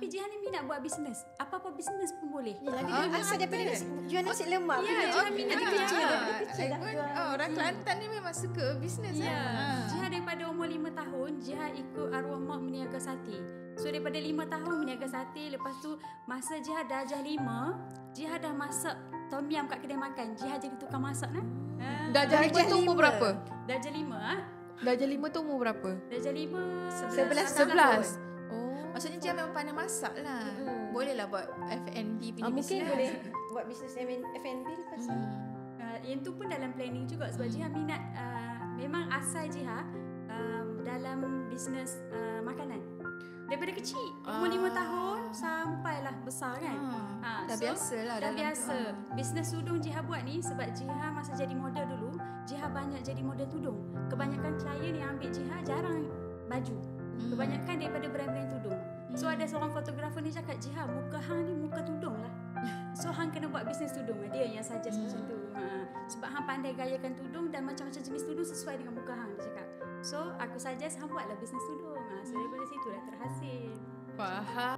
Jihan ni minat buat bisnes. Apa-apa bisnes pun boleh. Asal daripada jual nasi lemak. Ya, Jihan minat jual. Orang Kelantan ni memang suka bisnes. Ya. Jihan daripada umur 5 tahun, Jihan ikut arwah mak meniaga sate. So daripada 5 tahun meniaga sate, lepas tu masa Jihan darjah 5, Jihan dah masak tom yum kat kedai makan. Jihan jadi tukang masak nah. Darjah 5 tu umur berapa? Darjah 5 Darjah 5 tu umur berapa? Darjah 5 11. Maksudnya Jihan memang pandai masak lah. Boleh lah buat F&B punya Mungkin bisnes. boleh buat bisnes F&B lepas tu. Yang tu pun dalam planning juga sebab Jihan minat memang asal Jihan dalam bisnes makanan. Daripada kecil, umur 5 tahun sampailah besar kan. Dah biasa lah. Dah biasa. Bisnes tudung Jihan buat ni sebab Jihan masa jadi model dulu, Jihan banyak jadi model tudung. Kebanyakan klien yang ambil Jihan jarang baju. Kebanyakan daripada brand-brand tudung. So ada seorang fotografer ni cakap, Jihan, muka hang ni muka tudung lah. So hang kena buat bisnes tudung. Dia yang suggest macam tu. Sebab hang pandai gayakan tudung dan macam-macam jenis tudung sesuai dengan muka hang, dia cakap. So aku suggest hang buatlah bisnes tudung. So daripada situ dah terhasil. Faham.